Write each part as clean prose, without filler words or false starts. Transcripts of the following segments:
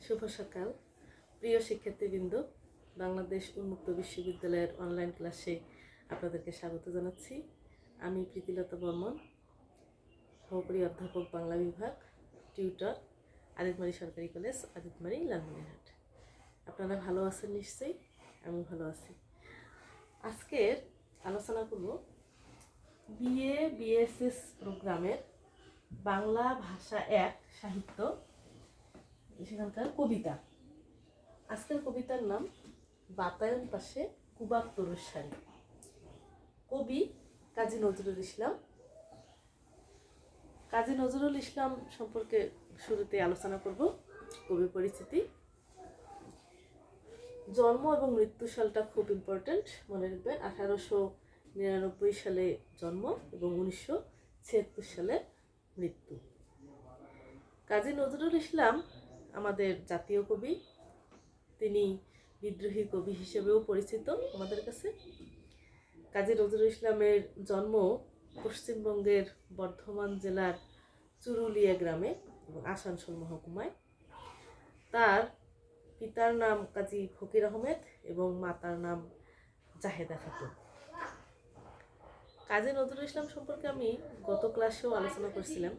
শুভ সকাল প্রিয় শিক্ষার্থীবৃন্দ, বাংলাদেশ উন্মুক্ত বিশ্ববিদ্যালয়ের অনলাইন ক্লাসে আপনাদেরকে স্বাগত জানাচ্ছি। আমি প্রীতিলতা বর্মন, সহকারী অধ্যাপক বাংলা বিভাগ, টিউটর, আদিতমারি সরকারি কলেজ, আদিতমারি, লালমনিরহাট। আপনারা ভালো আছেন নিশ্চয়ই, আমি ভালো আছি। আজকের আলোচনা করব বিএ বিএসএস প্রোগ্রামের বাংলা ভাষা 1 সাহিত্য, সেখানকার কবিতা। আজকের কবিতার নাম বাতায়ন পাশে কুবাক তরুর শাড়ি। কবি কাজী নজরুল ইসলাম। কাজী নজরুল ইসলাম সম্পর্কে শুরুতে আলোচনা করব। কবি পরিচিতি, জন্ম এবং মৃত্যু সালটা খুব ইম্পর্টেন্ট, মনে রাখবেন। 1899 সালে জন্ম এবং 1976 সালে মৃত্যু। কাজী নজরুল ইসলাম আমাদের জাতীয় কবি। তিনি বিদ্রোহী কবি হিসেবেও পরিচিত আমাদের কাছে। কাজী নজরুল ইসলামের জন্ম পশ্চিমবঙ্গের বর্ধমান জেলার চুরুলিয়া গ্রামে এবং আসানসোল মহকুমায়। তার পিতার নাম কাজী ফকির আহমেদ এবং মাতার নাম জাহেদা খাতুন। কাজী নজরুল ইসলাম সম্পর্কে আমি গত ক্লাসেও আলোচনা করছিলাম,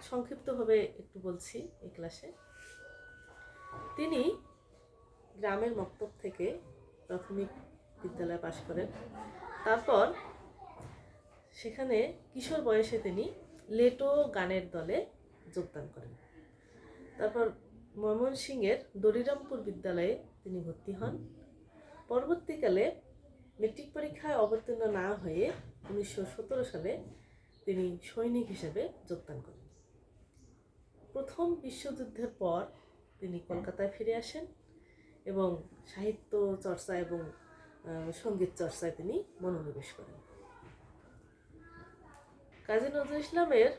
সংক্ষিপ্তভাবে একটু বলছি এই ক্লাসে। তিনি গ্রামের মক্তব থেকে প্রাথমিক বিদ্যালয়ে পাশ করেন। তারপর সেখানে কিশোর বয়সে তিনি লেটো গানের দলে যোগদান করেন। তারপর ময়মনসিংহের দরিরামপুর বিদ্যালয়ে তিনি ভর্তি হন। পরবর্তীকালে মেট্রিক পরীক্ষায় অবতীর্ণ না হয়ে 1917 সালে তিনি সৈনিক হিসেবে যোগদান করেন। প্রথম বিশ্বযুদ্ধের পর তিনি কলকাতায় ফিরে আসেন এবং সাহিত্য চর্চা এবং সঙ্গীত চর্চায় তিনি মনোনিবেশ করেন। কাজী নজরুল ইসলামের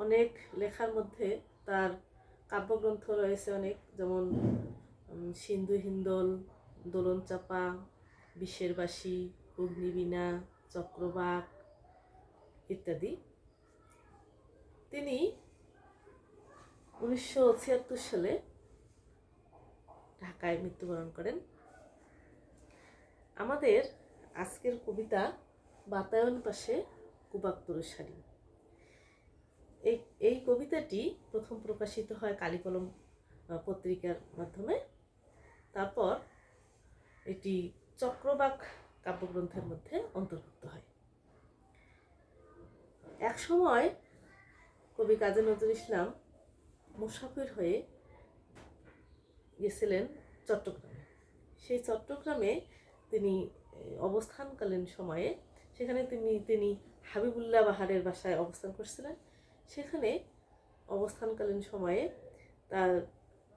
অনেক লেখার মধ্যে তার কাব্যগ্রন্থ রয়েছে অনেক, যেমন সিন্ধু হিন্দোল, দোলন চাপা, বিশ্বের বাসী, অগ্নিবীণা, চক্রবাক ইত্যাদি। তিনি 1976 সালে ঢাকায় মৃত্যুবরণ করেন। আমাদের আজকের কবিতা বাতায়ন পাশে কুবাক তরুর শাড়ি। এই কবিতাটি প্রথম প্রকাশিত হয় কালিকলম পত্রিকার মাধ্যমে। তারপর এটি চক্রবাক কাব্যগ্রন্থের মধ্যে অন্তর্ভুক্ত হয়। এক সময় কবি কাজী নজরুল ইসলাম মুসাফির হয়ে গেছিলেন চট্টগ্রামে। সেই চট্টগ্রামে তিনি অবস্থানকালীন সময়ে সেখানে তিনি হাবিবুল্লাহ বাহারের বাসায় অবস্থান করছিলেন। সেখানে অবস্থানকালীন সময়ে তার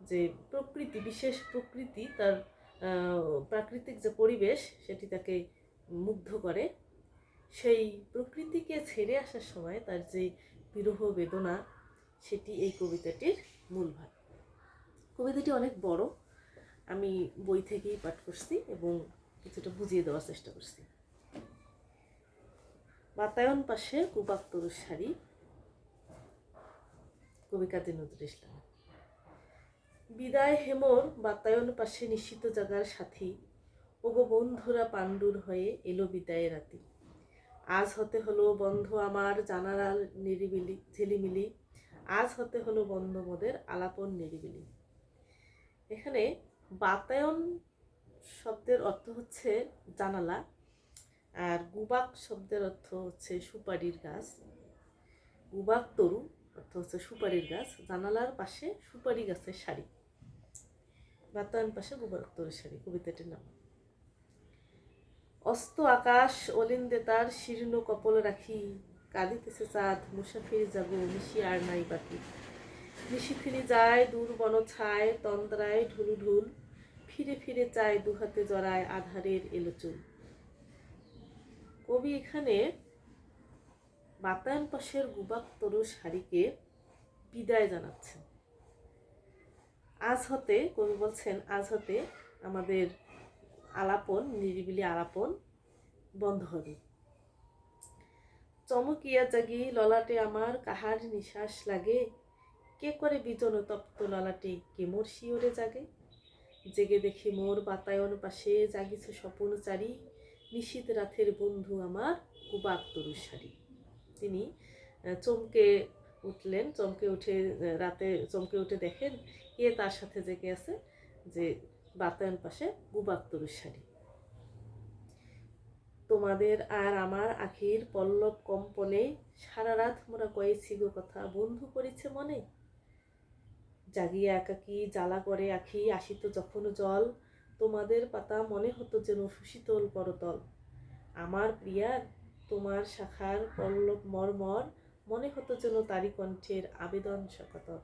যে প্রকৃতি, বিশেষ প্রকৃতি, তার প্রাকৃতিক যে পরিবেশ, সেটি তাকে মুগ্ধ করে। সেই প্রকৃতিকে ছেড়ে আসার সময় তার যে বিরহ বেদনা, সেটি এই কবিতাটির মূল ভাব। কবিতাটি অনেক বড়, আমি বই থেকেই পাঠ করছি এবং কিছুটা বুঝিয়ে দেওয়ার চেষ্টা করছি। বাতায়ন পাশে কুবাক তরুর শাড়ি, কবি কাজী নজরুল ইসলাম। বিদায় হেমর বাতায়ন পাশে নিশ্চিত জাগার সাথী, ওগো বন্ধুরা পাণ্ডুর হয়ে এলো বিদায় রাতি। আজ হতে হলো বন্ধ আমার জানালার নিরিবিলি ঝিলিমিলি, আজ হতে হলো বন্ধ মোদের আলাপন নিরিবিলি। এখানে বাতায়ন শব্দের অর্থ হচ্ছে জানালা, আর গুবাক শব্দের অর্থ হচ্ছে সুপারির গাছ। গুবাক তরু অর্থ হচ্ছে সুপারির গাছ, জানালার পাশে সুপারি গাছের শাড়ি। বাতায়ন পাশে গুবাক তরুর শাড়ি কবিতাটির নাম। অস্ত আকাশ অলিন্দে তার শীর্ণ কপল রাখি, কাঁদিতেছে চাঁদ মুসাফির যাব নিশি আর নাই বাকি। নিশি ফিরে যায় দূর বন ছায়, তন্দ্রায় ঢুলু ঢুল, ফিরে ফিরে চায় দুহাতে জড়ায় আধারের এলো চুল। কবি এখানে বাতায়ন পাশের গুবাক তরুর শাড়িকে বিদায় জানাচ্ছেন। আজ হতে, কবি বলছেন, আজ হতে আমাদের আলাপন, নিরিবিলি আলাপন বন্ধ হবে। চমকিয়া জাগি ললাটে আমার কাহার নিশ্বাস লাগে, কে করে বিজন তপ্ত ললাটে কে মোর শিওরে জাগে, জেগে দেখি মোর বাতায়ন পাশে জাগিছে স্বপন চারি, নিশীত রাতের বন্ধু আমার কুবাক তরুর শাড়ি। তিনি চমকে উঠলেন, চমকে উঠে রাতে চমকে উঠে দেখেন কে তার সাথে জেগে আছে, যে বাতায়ন পাশে গুবাক তরুর শাড়ি। তোমাদের আর আমার আখির পল্লব কম্পনে সারা রাত মোরা কয়েছি গো কথা, বন্ধু করেছে মনে। জাগিয়া একাকী জ্বালা করে আখি, আসিত যখন জল, তোমাদের পাতা মনে হতো যেন সুশীতল করতল। আমার প্রিয়ার তোমার শাখার পল্লব মর্মর, মনে হতো যেন তারি কণ্ঠের আবেদন সকাতর।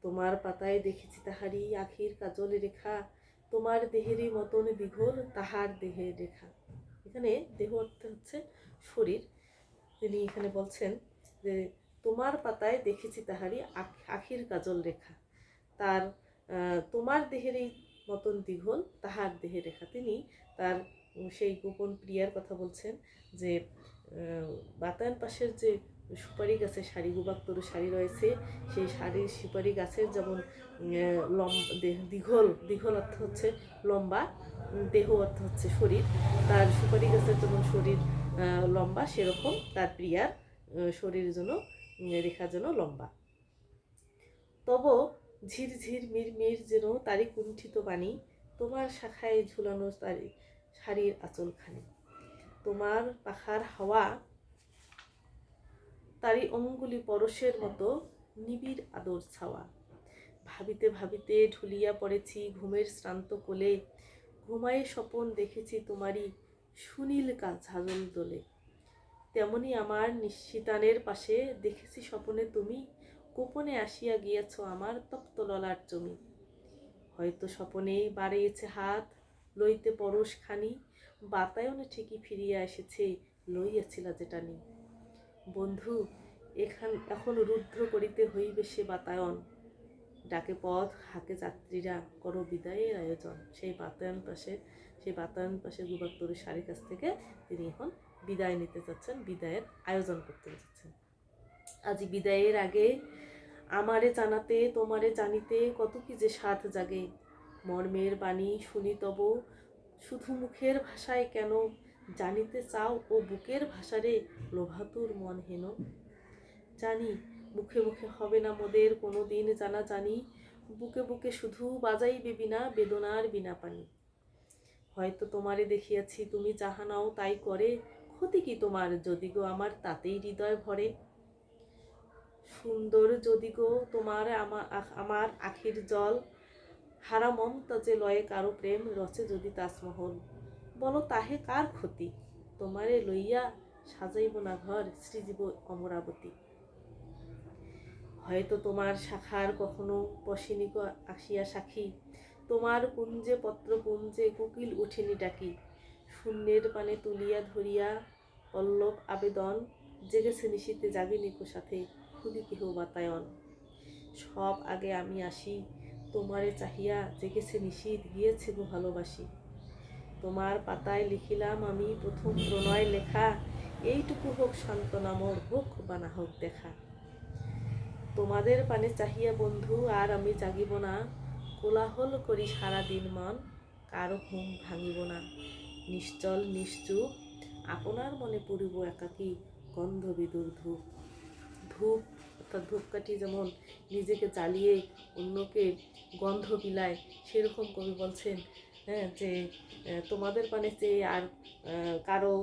তোমার পাতায় দেখেছি তাহারি আখির কাজল রেখা, তোমার দেহেরই মতন দীঘল তাহার দেহের রেখা। এখানে দেহ অর্থ হচ্ছে শরীর। তিনি এখানে বলছেন যে তোমার পাতায় দেখেছি তাহারি আখির কাজল রেখা, তার তোমার দেহেরই মতন দীঘল তাহার দেহের রেখা। তিনি তার সেই গোপন প্রিয়ার কথা বলছেন, যে বাতায়ন পাশের যে সুপারি গাছের সারি, গুবাক তরু সারি রয়েছে, সেই সারির সুপারি গাছের যেমন দীঘল, দীঘল অর্থ হচ্ছে লম্বা, দেহ অর্থ হচ্ছে শরীর, তার সুপারি গাছের যেমন শরীর লম্বা, সেরকম তার প্রিয়ার শরীর যেন রেখা যেন লম্বা। তব ঝিরঝির মিরমির যেন তারি কুণ্ঠিত বাণী, তোমার শাখায় ঝুলানো তারি শাড়ির আঁচলখানি। তোমার পাখার হাওয়া তারি অঙ্গুলি পরশের মতো নিবিড় আদর ছাওয়া। ভাবিতে ভাবিতে ঢুলিয়া পড়েছি ঘুমের শ্রান্ত কোলে, ঘুমায়ে স্বপন দেখেছি তোমারই সুনীল ঝাজল দোলে। তেমনি আমার নিশিতানের পাশে দেখেছি স্বপনে তুমি, গোপনে আসিয়া গিয়েছ আমার তপ্ত ললার জমি। হয়তো স্বপনেই বাড়িয়েছে হাত লইতে পরশ খানি, বাতায়নে ঠিকই ফিরিয়া এসেছে লইয়াছিলা যেটা নি। বন্ধু এখন রুদ্ধ করিতে হইবে সে বাতায়ন, ডাকে পথ হাকে যাত্রীরা করো বিদায়ের আয়োজন। সেই বাতায়ন পাশে গুবাক তরুর শাড়ির কাছ থেকে তিনি এখন বিদায় নিতে চাচ্ছেন, বিদায়ের আয়োজন করতে যাচ্ছেন। আজি বিদায়ের আগে আমারে জানাতে তোমারে জানিতে কত কি যে সাধ জাগে, মর্মের বাণী শুনি তব শুধু মুখের ভাষায় কেন, জানিতে চাও ও বুকের ভাষারে লোভাতুর মন হেন। জানি মুখে মুখে হবে না মোদের কোনো দিন জানা জানি, বুকে বুকে শুধু বাজাইবে বিনা বেদনার বিনা পানি। হয়তো তোমারে দেখিয়াছি তুমি যাহা নাও তাই করে, ক্ষতি কি তোমার যদি গো আমার তাতেই হৃদয় ভরে। সুন্দর যদি গো তোমার আমার আখির জল, হারা মমতা যে লয়ে কারো প্রেম রচে যদি তাজমহল, বলো তাহে কার ক্ষতি, তোমারে লইয়া সাজাইব না ঘর শ্রীজীব অমরাবতী। হয়তো তোমার শাখার কখনো বসিনি আসিয়া সাক্ষী, তোমার কুঞ্জে পত্র কুঞ্জে কোকিল উঠেনি ডাকি, শূন্যের পানে তুলিয়া ধরিয়া পল্লব আবেদন, জেগেছে নিশীতে জাগেনি কো সাথে খুলি কেহ বাতায়ন। সব আগে আমি আসি তোমারে চাহিয়া, জেগেছে নিশীত গিয়েছে গো ভালোবাসি। তোমার পাতায় লিখিলাম আমি প্রথম প্রণয় লেখা, এইটুকু হোক সান্ত্বনা মোর, হোক বা না হোক দেখা। তোমাদের পানে চাহিয়া বন্ধু আর আমি জাগিব না, কোলাহল করি সারা দিন মন, কারো ঘুম ভাঙিব না। নিশ্চল নিশ্চুপ আপনার মনে পড়িব একাকী, গন্ধ বিদুর ধূপ। ধূপ অর্থাৎ ধূপকাঠি যেমন নিজেকে জ্বালিয়ে অন্যকে গন্ধ বিলায়, সেরকম কবি বলছেন যে তোমাদের পানে চেয়ে আর কারো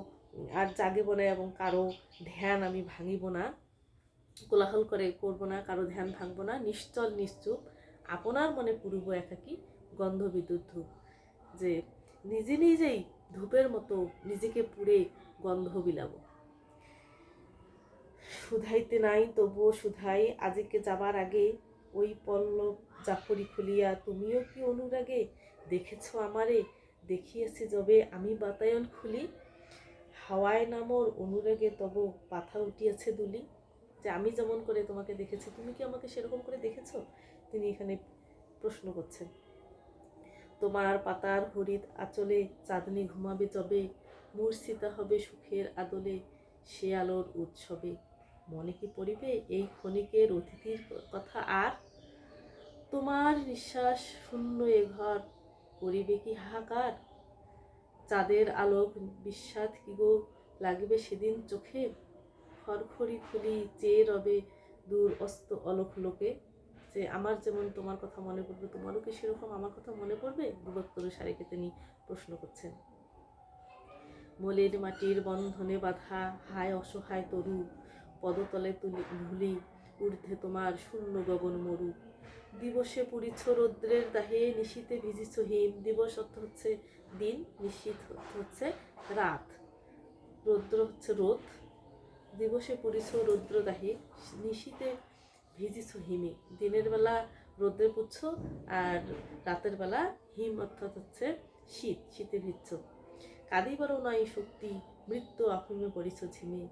আর জাগিব না, এবং কারো ধ্যান আমি ভাঙিব না, কোলাহল করে করব না, কারো ধ্যান ভাঙব না। নিশ্চল নিশ্চুপ আপনার মনে পুরিব একাকী, গন্ধ বিদ্যুৎ ধূপ। যে নিজে নিজেই ধূপের মতো নিজেকে পুড়ে গন্ধ বিলাবো। শুধাইতে নাই তবুও শুধাই, আজিকে যাবার আগে ওই পল্লব জাফরি খুলিয়া তুমিও কি অনুরাগে দেখেছ আমারে, দেখিয়েছি যবে আমি বাতায়ন খুলি, হাওয়ায় নামর অনুরাগে তব পাথা উঠিয়াছে দুলি। যে আমি যেমন করে তোমাকে দেখেছি তুমি কি আমাকে সেরকম করে দেখেছ, তিনি এখানে প্রশ্ন করছেন। তোমার পাতার হরিৎ আঁচলে চাঁদনি ঘুমাবে যবে, মূর্ছিতা হবে সুখের আদলে সে আলোর উৎসবে। মনে কি পড়িবে এই ক্ষণিকের অতিথির কথা আর? তোমার নিঃশ্বাস শূন্য এ ঘর, করিবে কি হাহাকার? চাঁদের আলোক বিস্বাদ কি গো লাগিবে সেদিন চোখে? খড়খড়ি খুলি চেয়ে রবে দূর অস্ত অলোক লোকে। যে আমার যেমন তোমার কথা মনে পড়বে, তোমারও কি সেরকম আমার কথা মনে পড়বে? বিভক্তর শাড়িকে তিনি প্রশ্ন করছেন। মোলের মাটির বন্ধনে বাঁধা হায় অসহায় তরু, পদতলে তুলি ভুলি ঊর্ধ্বে তোমার শূন্য গগন মরু। দিবসে পুরিছ রৌদ্রের দাহে, নিশীতে ভিজিছ হিম। দিবস অর্থ হচ্ছে দিন, নিশীত হচ্ছে রাত, রৌদ্র হচ্ছে রোদ। দিবসে পুরিছ রৌদ্র দাহে, নিশীতে ভিজিছ হিমে। দিনের বেলা রৌদ্রে পুচ্ছ আর রাতের বেলা হিম অর্থাৎ হচ্ছে শীত, শীতে ভিজছ। কাঁদিবারও নয় শক্তি, মৃত্যু আফিমে পড়িছ ঝিমে।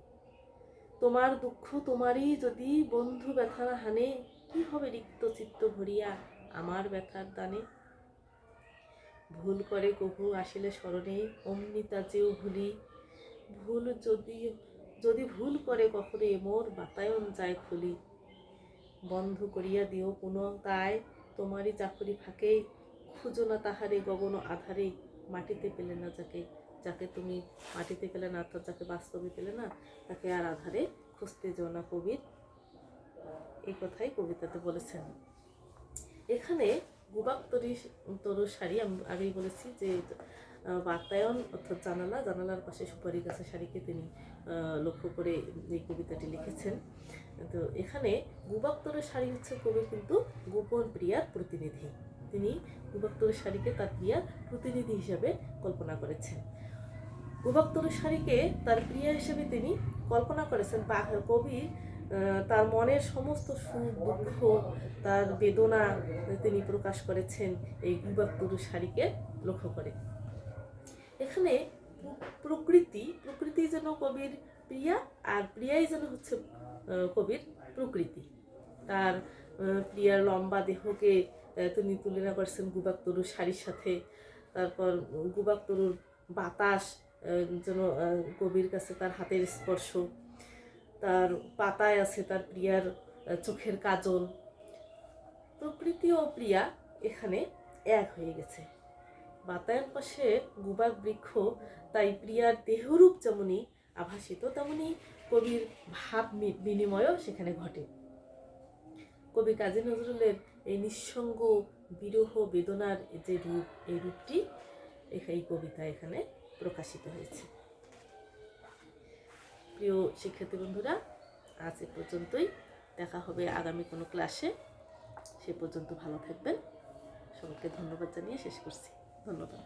তোমার দুঃখ তোমারই যদি বন্ধু ব্যথা হানে, কি হবে রিক্ত চিত্ত ভরিয়া আমার ব্যথার দানে? ভুল করে কভু আসিলে স্মরণে, অমনি তা যেও ভুলি। ভুল যদি ভুল করে কখনো মোর বাতায়ন যায় খুলি। বন্ধ করিয়া দিও পুনঃ তাই তোমারই চাকরি ফাঁকে, খুঁজো না তাহারে গগন আধারে, মাটিতে পেলে না যাকে। যাকে তুমি মাটিতে পেলে না অর্থাৎ যাকে বাস্তবে পেলে না, তাকে আর আধারে খুঁজতে যেও না। কবির এই কথাই কবিতাতে বলেছেন। এখানে তরুর শাড়ি আমি আগেই বলেছি যে বাতায়ন অর্থাৎ জানালা, জানালার পাশে সুপারি গাছের শাড়িকে তিনি লক্ষ্য করে এই কবিতাটি লিখেছেন। তো এখানে গুবাক্তরের শাড়ি হচ্ছে কবি কিন্তু গোপন প্রিয়ার প্রতিনিধি। তিনি গুবাক্তরের শাড়িকে তার প্রিয়ার প্রতিনিধি হিসাবে কল্পনা করেছেন। গুবাক্তরের শাড়িকে তার প্রিয়া হিসেবে তিনি কল্পনা করেছেন। কবি তার মনের সমস্ত সুখ দুঃখ, তার বেদনা তিনি প্রকাশ করেছেন এই গুবাক্তরের শাড়িকে লক্ষ্য করে। এখানে প্রকৃতি যেন কবির প্রিয়া, আর প্রিয়াই যেন হচ্ছে কবির প্রকৃতি। তার প্রিয়ার লম্বা দেহকে তিনি তুলনা করছেন গুবাক্তরুর শাড়ির সাথে। তারপর গুবাক্তরুর বাতাস যেন কবির কাছে তার হাতের স্পর্শ। তার পাতায় আছে তার প্রিয়ার চোখের কাজল। প্রকৃতি ও প্রিয়া এখানে এক হয়ে গেছে। বাতায়ন পাশে গুবাক বৃক্ষ, তাই প্রিয়ার দেহরূপ যেমনই আভাসিত, তেমনি কবির ভাব বিনিময়ও সেখানে ঘটে। কবি কাজী নজরুলের এই নিঃসঙ্গ বিরহ বেদনার যে রূপ, এই রূপটি এই কবিতা এখানে প্রকাশিত হয়েছে। প্রিয় শিক্ষার্থী বন্ধুরা, আজ এ পর্যন্তই। দেখা হবে আগামী কোনো ক্লাসে। সে পর্যন্ত ভালো থাকবেন। সবাইকে ধন্যবাদ জানিয়ে শেষ করছি। ধন্যবাদ।